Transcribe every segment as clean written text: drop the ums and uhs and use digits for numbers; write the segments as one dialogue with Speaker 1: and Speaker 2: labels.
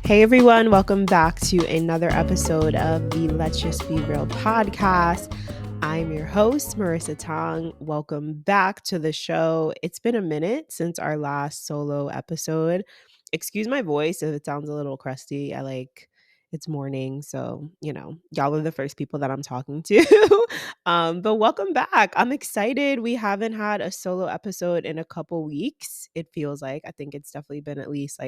Speaker 1: Hey everyone, welcome back to another episode of the Let's Just Be Real podcast. I'm your host, Marissa Tong. Welcome back to the show. It's been a minute since our last solo episode. Excuse my voice if it sounds a little crusty. It's morning, so y'all are the first people that I'm talking to. But welcome back. I'm excited. We haven't had a solo episode in a couple weeks. It feels like I think it's definitely been at least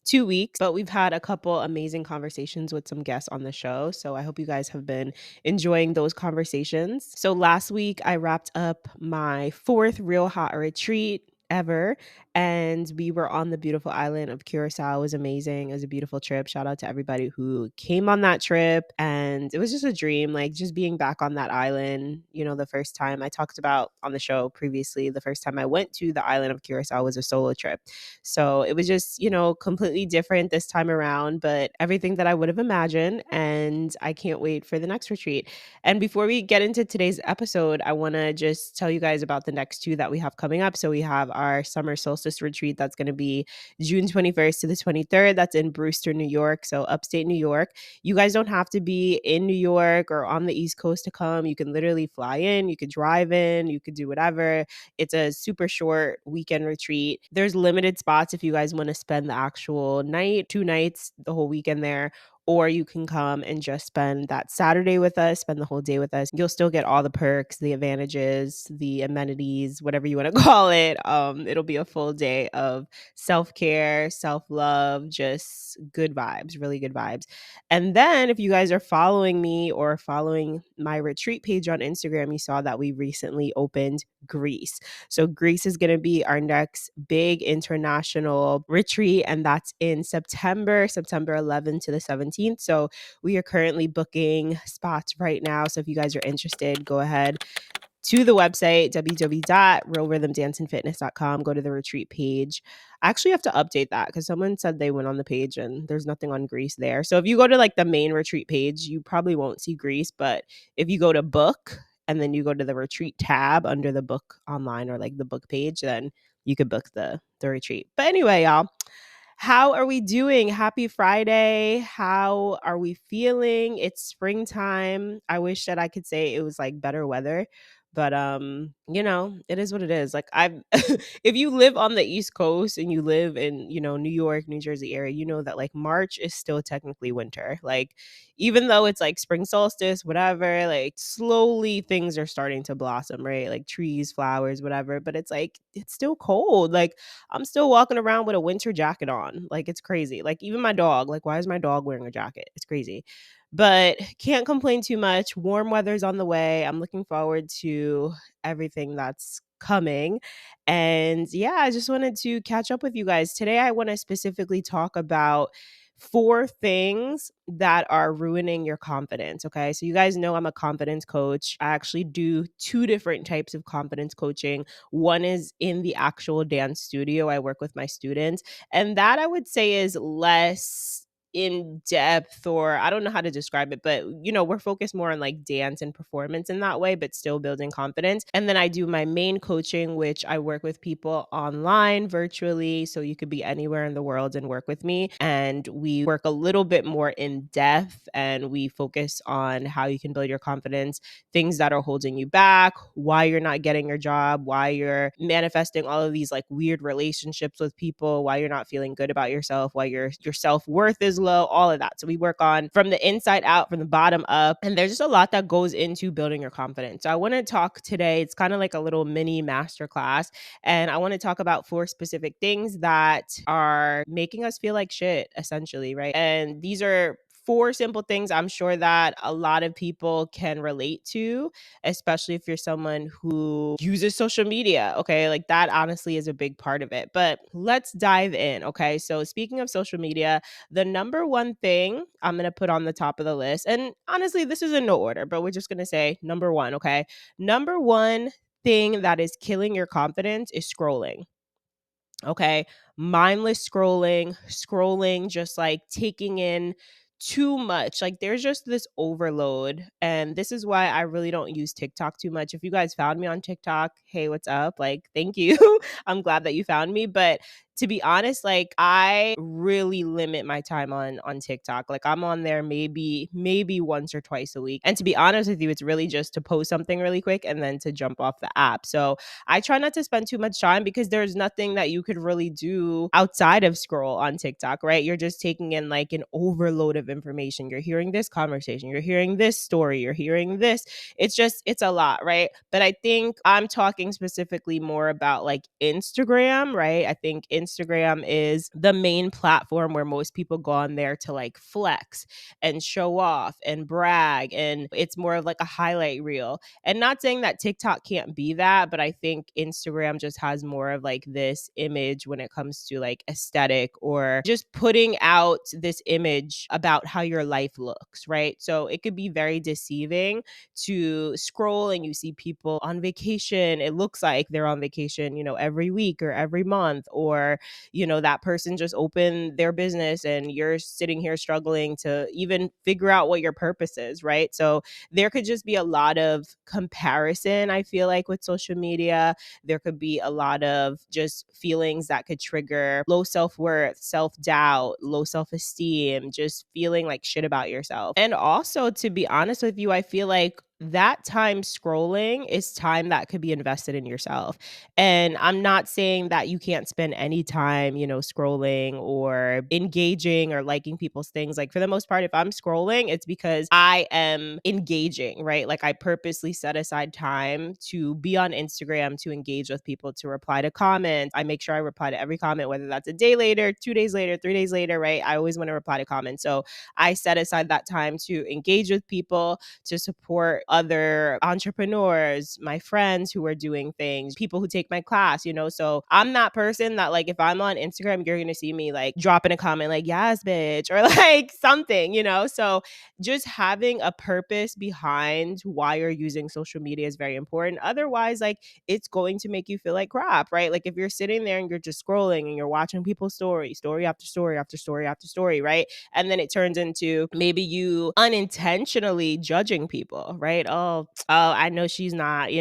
Speaker 1: 2 weeks, but we've had a couple amazing conversations with some guests on the show. So I hope you guys have been enjoying those conversations. So last week I wrapped up my fourth Real Hot retreat ever, and we were on the beautiful island of Curacao. It was amazing. It was a beautiful trip. Shout out to everybody who came on that trip, and it was just a dream, like just being back on that island. The first time I talked about on the show previously, the first time I went to the island of Curacao was a solo trip. So it was just, completely different this time around, but everything that I would have imagined. And I can't wait for the next retreat. And before we get into today's episode, I want to just tell you guys about the next two that we have coming up. So we have our summer solstice retreat that's going to be June 21st to the 23rd. That's in Brewster, New York. So upstate New York. You guys don't have to be in New York or on the East Coast to come. You can literally fly in, you could drive in, you could do whatever. It's a super short weekend retreat. There's limited spots if you guys want to spend the actual night, 2 nights, the whole weekend there. Or you can come and just spend that Saturday with us, spend the whole day with us. You'll still get all the perks, the advantages, the amenities, whatever you want to call it. It'll be a full day of self-care, self-love, just good vibes, really good vibes. And then if you guys are following me or following my retreat page on Instagram, you saw that we recently opened Greece. So Greece is going to be our next big international retreat, and that's in September 11th to the 17th. So we are currently booking spots right now. So if you guys are interested, go ahead to the website, www.realrhythmdancingfitness.com. Go to the retreat page. I actually have to update that because someone said they went on the page and there's nothing on Greece there. So if you go to the main retreat page, you probably won't see Greece. But if you go to book and then you go to the retreat tab under the book online or the book page, then you could book the retreat. But anyway, y'all, how are we doing? Happy Friday. How are we feeling? It's springtime. I wish that I could say it was better weather, but it is what it is. I've if you live on the East Coast and you live in, New York, New Jersey area, you know that March is still technically winter. Even though it's spring solstice, whatever, slowly things are starting to blossom, right? Trees, flowers, whatever, but it's it's still cold. I'm still walking around with a winter jacket on. It's crazy. Even my dog, why is my dog wearing a jacket? It's crazy. But can't complain too much. Warm weather's on the way. I'm looking forward to everything that's coming. And yeah, I just wanted to catch up with you guys. Today, I want to specifically talk about 4 things that are ruining your confidence. Okay. So you guys know I'm a confidence coach. I actually do 2 different types of confidence coaching. One is in the actual dance studio. I work with my students. And that I would say is less in depth, or I don't know how to describe it, but we're focused more on dance and performance in that way, but still building confidence. And then I do my main coaching, which I work with people online virtually. So you could be anywhere in the world and work with me. And we work a little bit more in depth and we focus on how you can build your confidence, things that are holding you back, why you're not getting your job, why you're manifesting all of these weird relationships with people, why you're not feeling good about yourself, why your self-worth is low, all of that. So we work on from the inside out, from the bottom up, and there's just a lot that goes into building your confidence. So I want to talk today, it's kind of like a little mini masterclass, and I want to talk about 4 specific things that are making us feel like shit, essentially, right? And these are 4 simple things I'm sure that a lot of people can relate to, especially if you're someone who uses social media. Okay. That honestly is a big part of it. But let's dive in. Okay. So speaking of social media, the number one thing I'm going to put on the top of the list, and honestly, this is in no order, but we're just going to say number 1. Okay. Number 1 thing that is killing your confidence is scrolling. Okay. Mindless scrolling, just taking in too much. There's just this overload. And this is why I really don't use TikTok too much. If you guys found me on TikTok, hey, what's up? Thank you. I'm glad that you found me. But to be honest, like I really limit my time on TikTok. Like I'm on there maybe once or twice a week. And to be honest with you, it's really just to post something really quick and then to jump off the app. So I try not to spend too much time because there's nothing that you could really do outside of scroll on TikTok, right? You're just taking in like an overload of information. You're hearing this conversation, you're hearing this story, you're hearing this. It's a lot, right? But I think I'm talking specifically more about like Instagram, right? I think Instagram is the main platform where most people go on there to like flex and show off and brag. And it's more of like a highlight reel. And not saying that TikTok can't be that, but I think Instagram just has more of like this image when it comes to like aesthetic or just putting out this image about how your life looks, right? So it could be very deceiving to scroll and you see people on vacation. It looks like they're on vacation, every week or every month, or, that person just opened their business and you're sitting here struggling to even figure out what your purpose is, right? So there could just be a lot of comparison, I feel like, with social media. There could be a lot of just feelings that could trigger low self-worth, self-doubt, low self-esteem, just feeling like shit about yourself. And also, to be honest with you, I feel like that time scrolling is time that could be invested in yourself. And I'm not saying that you can't spend any time, scrolling or engaging or liking people's things. Like for the most part, if I'm scrolling, it's because I am engaging, right? Like I purposely set aside time to be on Instagram, to engage with people, to reply to comments. I make sure I reply to every comment, whether that's a day later, 2 days later, 3 days later, right? I always want to reply to comments. So I set aside that time to engage with people, to support other entrepreneurs, my friends who are doing things, people who take my class, So I'm that person that like if I'm on Instagram, you're gonna see me like dropping a comment like, yes, bitch, or like something, So just having a purpose behind why you're using social media is very important. Otherwise, like it's going to make you feel like crap, right? Like if you're sitting there and you're just scrolling and you're watching people's story after story after story after story, right? And then it turns into maybe you unintentionally judging people, right? Oh, I know she's not,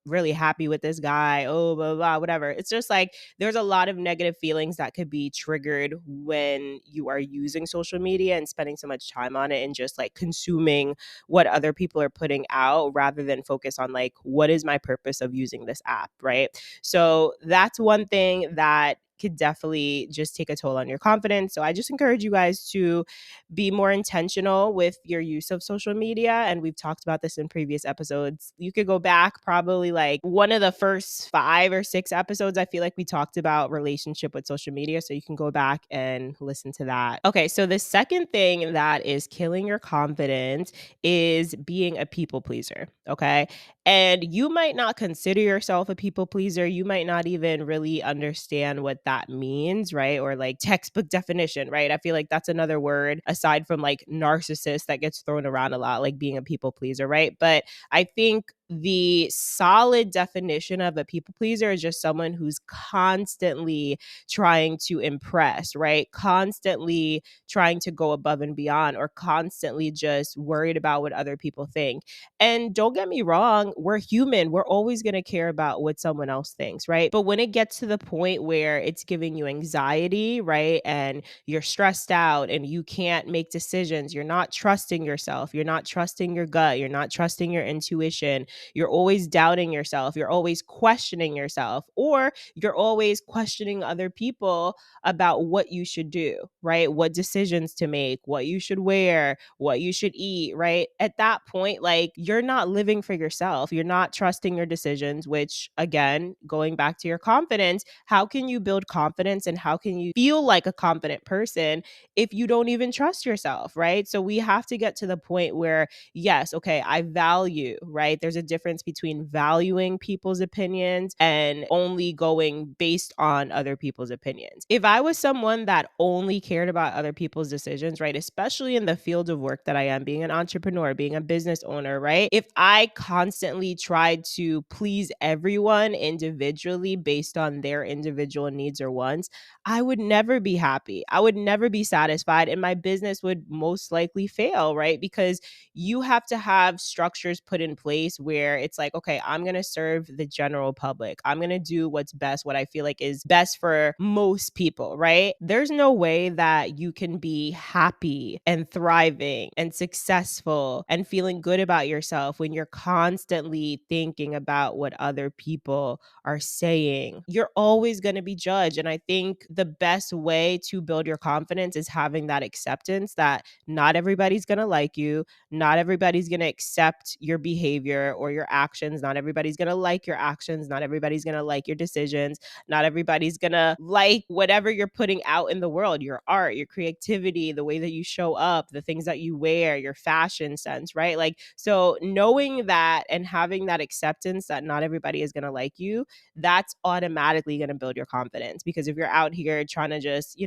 Speaker 1: really happy with this guy. Oh, blah, blah, blah, whatever. It's just like there's a lot of negative feelings that could be triggered when you are using social media and spending so much time on it and just like consuming what other people are putting out rather than focus on like, what is my purpose of using this app, right? So that's one thing that could definitely just take a toll on your confidence. So I just encourage you guys to be more intentional with your use of social media. And we've talked about this in previous episodes. You could go back probably like one of the first 5 or 6 episodes. I feel like we talked about relationship with social media. So you can go back and listen to that. Okay. So the second thing that is killing your confidence is being a people pleaser. Okay. And you might not consider yourself a people pleaser. You might not even really understand what that means, right? Or like textbook definition, right? I feel like that's another word aside from like narcissist that gets thrown around a lot, like being a people pleaser, right? But I think the solid definition of a people pleaser is just someone who's constantly trying to impress, right? Constantly trying to go above and beyond, or constantly just worried about what other people think. And don't get me wrong, we're human. We're always going to care about what someone else thinks, right? But when it gets to the point where it's giving you anxiety, right? And you're stressed out and you can't make decisions, you're not trusting yourself, you're not trusting your gut, you're not trusting your intuition, you're always doubting yourself, you're always questioning yourself, or you're always questioning other people about what you should do, right? What decisions to make, what you should wear, what you should eat, right? At that point, like you're not living for yourself. You're not trusting your decisions, which again, going back to your confidence, how can you build confidence and how can you feel like a confident person if you don't even trust yourself, right? So we have to get to the point where, yes, okay, I value, right? There's a difference between valuing people's opinions and only going based on other people's opinions. If I was someone that only cared about other people's decisions, right, especially in the field of work that I am, being an entrepreneur, being a business owner, right, if I constantly tried to please everyone individually based on their individual needs or wants, I would never be happy. I would never be satisfied, and my business would most likely fail, right? Because you have to have structures put in place where where it's like, okay, I'm going to serve the general public. I'm going to do what's best, what I feel like is best for most people, right? There's no way that you can be happy and thriving and successful and feeling good about yourself when you're constantly thinking about what other people are saying. You're always going to be judged. And I think the best way to build your confidence is having that acceptance that not everybody's going to like you. Not everybody's going to accept your behavior or your actions. Not everybody's going to like your actions. Not everybody's going to like your decisions. Not everybody's going to like whatever you're putting out in the world, your art, your creativity, the way that you show up, the things that you wear, your fashion sense, right? Like, so knowing that and having that acceptance that not everybody is going to like you, that's automatically going to build your confidence. Because if you're out here trying to just,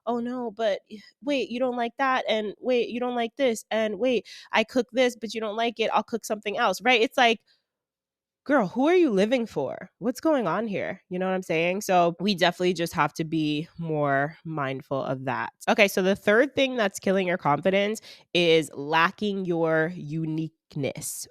Speaker 1: oh no, but wait, you don't like that. And wait, you don't like this. And wait, I cook this, but you don't like it. I'll cook something else, right? It's like, girl, who are you living for? What's going on here? You know what I'm saying? So we definitely just have to be more mindful of that. Okay, so the third thing that's killing your confidence is lacking your uniqueness.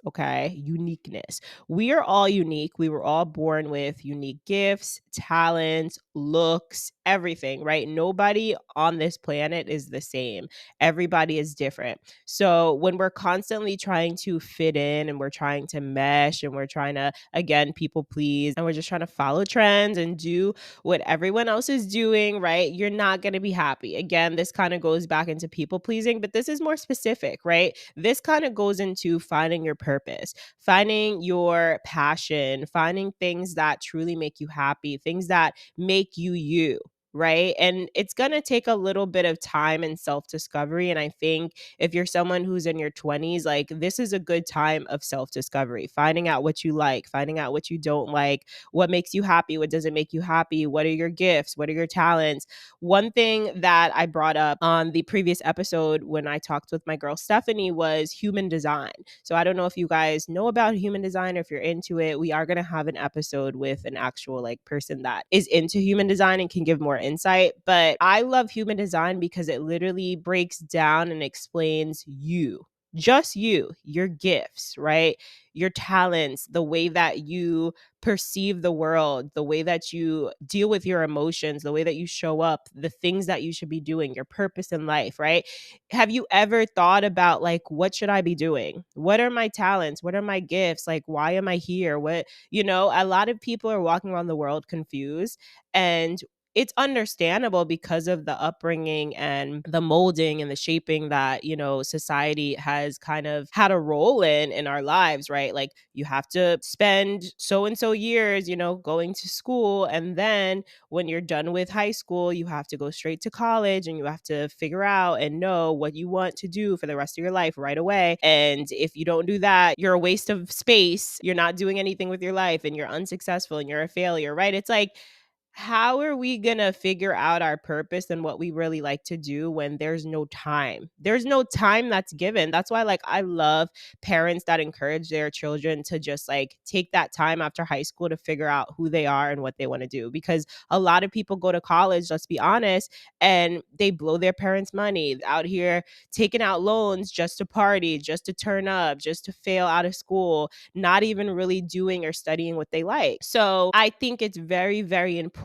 Speaker 1: Okay, uniqueness. We are all unique. We were all born with unique gifts, talents, looks, everything, right? Nobody on this planet is the same. Everybody is different. So when we're constantly trying to fit in and we're trying to mesh and we're trying to, again, people please, and we're just trying to follow trends and do what everyone else is doing, right? You're not going to be happy. Again, this kind of goes back into people pleasing, but this is more specific, right? This kind of goes into finding your purpose, finding your passion, finding things that truly make you happy, things that make you you. Right. And it's going to take a little bit of time and self-discovery. And I think if you're someone who's in your 20s, like this is a good time of self-discovery, finding out what you like, finding out what you don't like, what makes you happy, what doesn't make you happy, what are your gifts, what are your talents. One thing that I brought up on the previous episode when I talked with my girl Stephanie was human design. So I don't know if you guys know about human design or if you're into it. We are going to have an episode with an actual like person that is into human design and can give more insight. But I love human design because it literally breaks down and explains you, just you, your gifts, right? Your talents, the way that you perceive the world, the way that you deal with your emotions, the way that you show up, the things that you should be doing, your purpose in life, right? Have you ever thought about like, what should I be doing? What are my talents? What are my gifts? Like, why am I here? A lot of people are walking around the world confused, and it's understandable because of the upbringing and the molding and the shaping that, society has kind of had a role in our lives, right? Like you have to spend so and so years, going to school. And then when you're done with high school, you have to go straight to college and you have to figure out and know what you want to do for the rest of your life right away. And if you don't do that, you're a waste of space. You're not doing anything with your life and you're unsuccessful and you're a failure, right? It's like, how are we going to figure out our purpose and what we really like to do when there's no time? There's no time that's given. That's why, like, I love parents that encourage their children to just like take that time after high school to figure out who they are and what they want to do. Because a lot of people go to college, let's be honest, and they blow their parents' money out here taking out loans just to party, just to turn up, just to fail out of school, not even really doing or studying what they like. So I think it's very, very important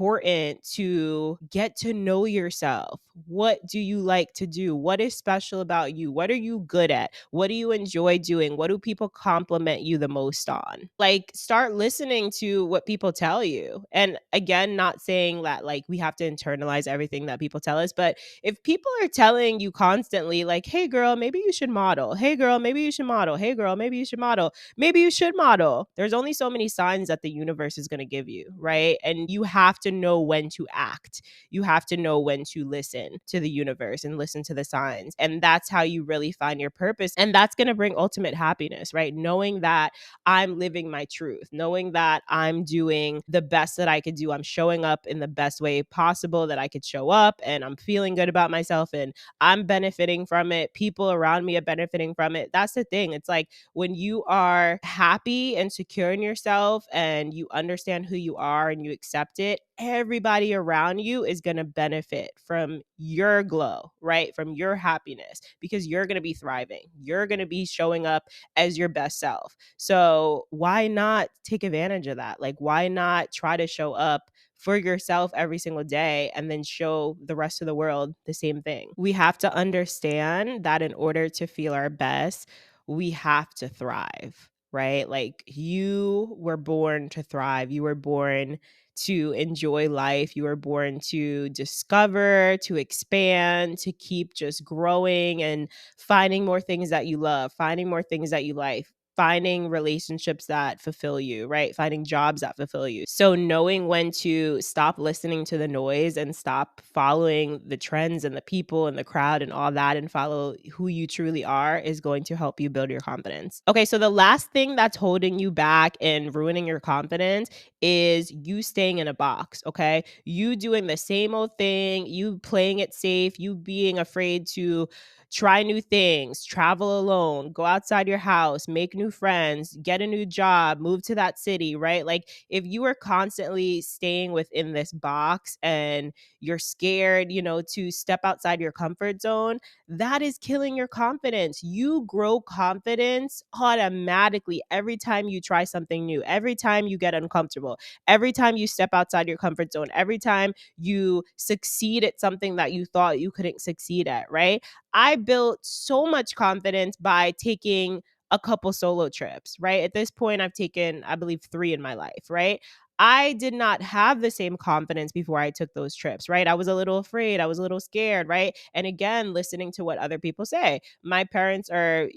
Speaker 1: to get to know yourself. What do you like to do? What is special about you? What are you good at? What do you enjoy doing? What do people compliment you the most on? Like, start listening to what people tell you. And again, not saying that like we have to internalize everything that people tell us, but if people are telling you constantly, like, hey girl, maybe you should model. Hey girl, maybe you should model. Hey girl, maybe you should model. Maybe you should model. There's only so many signs that the universe is going to give you, right? And you have to know when to act. You have to know when to listen to the universe and listen to the signs. And that's how you really find your purpose. And that's going to bring ultimate happiness, right? Knowing that I'm living my truth, knowing that I'm doing the best that I could do. I'm showing up in the best way possible that I could show up, and I'm feeling good about myself and I'm benefiting from it. People around me are benefiting from it. That's the thing. It's like when you are happy and secure in yourself and you understand who you are and you accept it, everybody around you is going to benefit from your glow, right? From your happiness, because you're going to be thriving. You're going to be showing up as your best self. So why not take advantage of that? Like, why not try to show up for yourself every single day and then show the rest of the world the same thing? We have to understand that in order to feel our best, we have to thrive, right? Like, you were born to thrive. You were born to enjoy life. You were born to discover, to expand, to keep just growing and finding more things that you love, finding more things that you like, finding relationships that fulfill you, right? Finding jobs that fulfill you. So knowing when to stop listening to the noise and stop following the trends and the people and the crowd and all that and follow who you truly are is going to help you build your confidence. Okay, so the last thing that's holding you back and ruining your confidence is you staying in a box, okay? You doing the same old thing, you playing it safe, you being afraid to try new things, travel alone, go outside your house, make new friends, get a new job, move to that city, right? Like, if you are constantly staying within this box and you're scared, to step outside your comfort zone, that is killing your confidence. You grow confidence automatically every time you try something new, every time you get uncomfortable, every time you step outside your comfort zone, every time you succeed at something that you thought you couldn't succeed at, right? I built so much confidence by taking a couple solo trips, right? At this point, I've taken, I believe, 3 in my life, right? I did not have the same confidence before I took those trips, right? I was a little afraid. I was a little scared, right? And again, listening to what other people say. My parents are,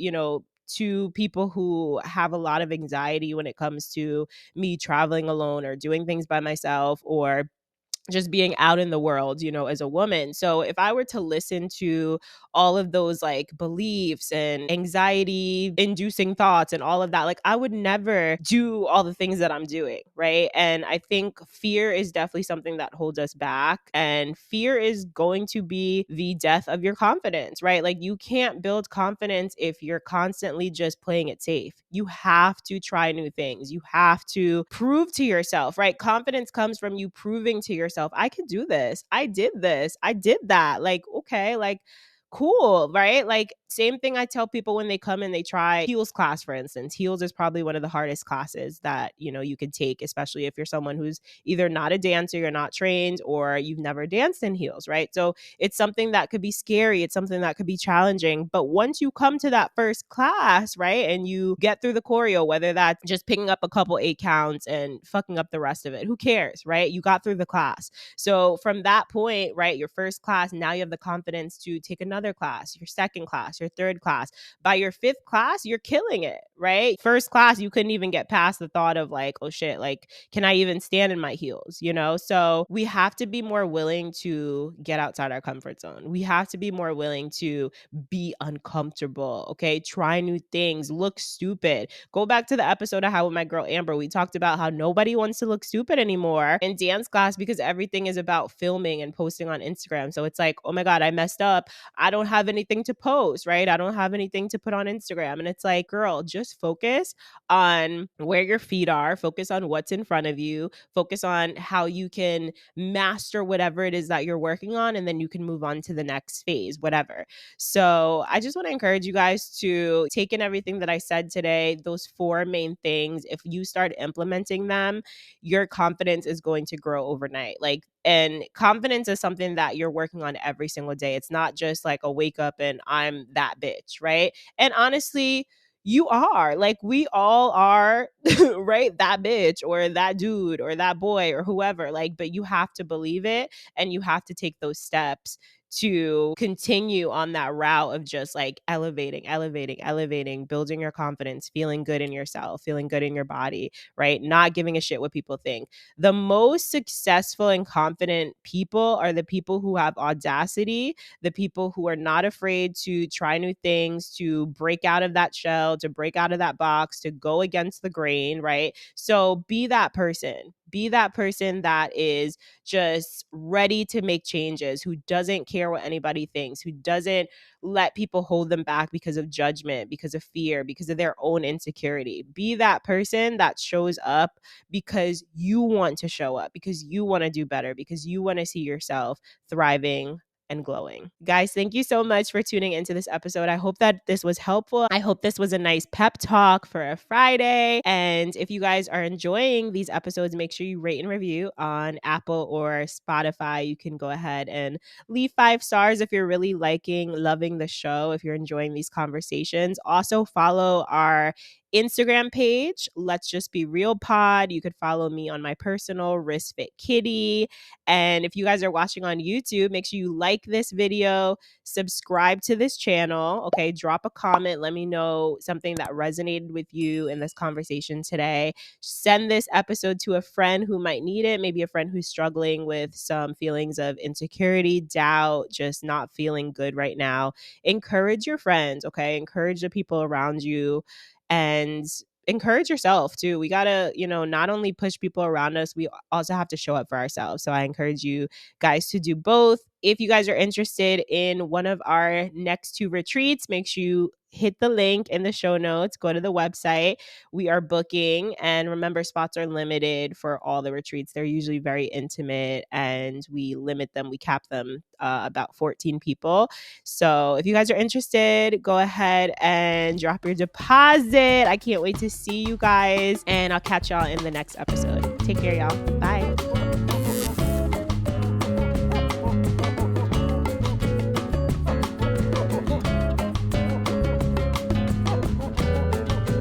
Speaker 1: two people who have a lot of anxiety when it comes to me traveling alone or doing things by myself or just being out in the world, as a woman. So if I were to listen to all of those like beliefs and anxiety inducing thoughts and all of that, like I would never do all the things that I'm doing, right? And I think fear is definitely something that holds us back. And fear is going to be the death of your confidence, right? Like, you can't build confidence if you're constantly just playing it safe. You have to try new things. You have to prove to yourself, right? Confidence comes from you proving to yourself, I can do this. I did this. I did that. Like, okay, like, cool, right? Like, same thing I tell people when they come and they try heels class, for instance. Heels is probably one of the hardest classes that, you could take, especially if you're someone who's either not a dancer, you're not trained, or you've never danced in heels, right? So it's something that could be scary. It's something that could be challenging. But once you come to that first class, right, and you get through the choreo, whether that's just picking up a couple 8 counts and fucking up the rest of it, who cares, right? You got through the class. So from that point, right, your first class, now you have the confidence to take another class, your second class, your third class. By your 5th class, you're killing it, right? First class, you couldn't even get past the thought of like, oh shit, like, can I even stand in my heels, So we have to be more willing to get outside our comfort zone. We have to be more willing to be uncomfortable, okay? Try new things, look stupid. Go back to the episode I had with my girl Amber. We talked about how nobody wants to look stupid anymore in dance class because everything is about filming and posting on Instagram. So it's like, oh my God, I messed up. I don't have anything to post, right? I don't have anything to put on Instagram. And it's like, girl, just focus on where your feet are, focus on what's in front of you, focus on how you can master whatever it is that you're working on, and then you can move on to the next phase, whatever. So I just want to encourage you guys to take in everything that I said today, those 4 main things. If you start implementing them, your confidence is going to grow overnight. Like, and confidence is something that you're working on every single day. It's not just like a wake up and I'm that bitch, right? And honestly, you are, like, we all are, right? That bitch or that dude or that boy or whoever, like, but you have to believe it and you have to take those steps to continue on that route of just like elevating, building your confidence, feeling good in yourself, feeling good in your body, right? Not giving a shit what people think. The most successful and confident people are the people who have audacity, the people who are not afraid to try new things, to break out of that shell, to break out of that box, to go against the grain, right? So be that person. Be that person that is just ready to make changes, who doesn't care what anybody thinks, who doesn't let people hold them back because of judgment, because of fear, because of their own insecurity. Be that person that shows up because you want to show up, because you want to do better, because you want to see yourself thriving and glowing. Guys, thank you so much for tuning into this episode. I hope that this was helpful. I hope this was a nice pep talk for a Friday. And if you guys are enjoying these episodes, make sure you rate and review on Apple or Spotify. You can go ahead and leave 5 stars if you're really loving the show, if you're enjoying these conversations. Also, follow our Instagram page, Let's Just Be Real Pod. You could follow me on my personal Wrist Fit Kitty. And if you guys are watching on YouTube, make sure you like this video, subscribe to this channel. Okay, drop a comment. Let me know something that resonated with you in this conversation today. Send this episode to a friend who might need it, maybe a friend who's struggling with some feelings of insecurity, doubt, just not feeling good right now. Encourage your friends, okay? Encourage the people around you and encourage yourself too. We gotta, not only push people around us, we also have to show up for ourselves. So I encourage you guys to do both. If you guys are interested in one of our next 2 retreats, make sure you hit the link in the show notes, go to the website. We are booking, and remember, spots are limited for all the retreats. They're usually very intimate, and we limit them, we cap them about 14 people. So if you guys are interested, go ahead and drop your deposit. I can't wait to see you guys, and I'll catch y'all in the next episode. Take care, y'all. Bye.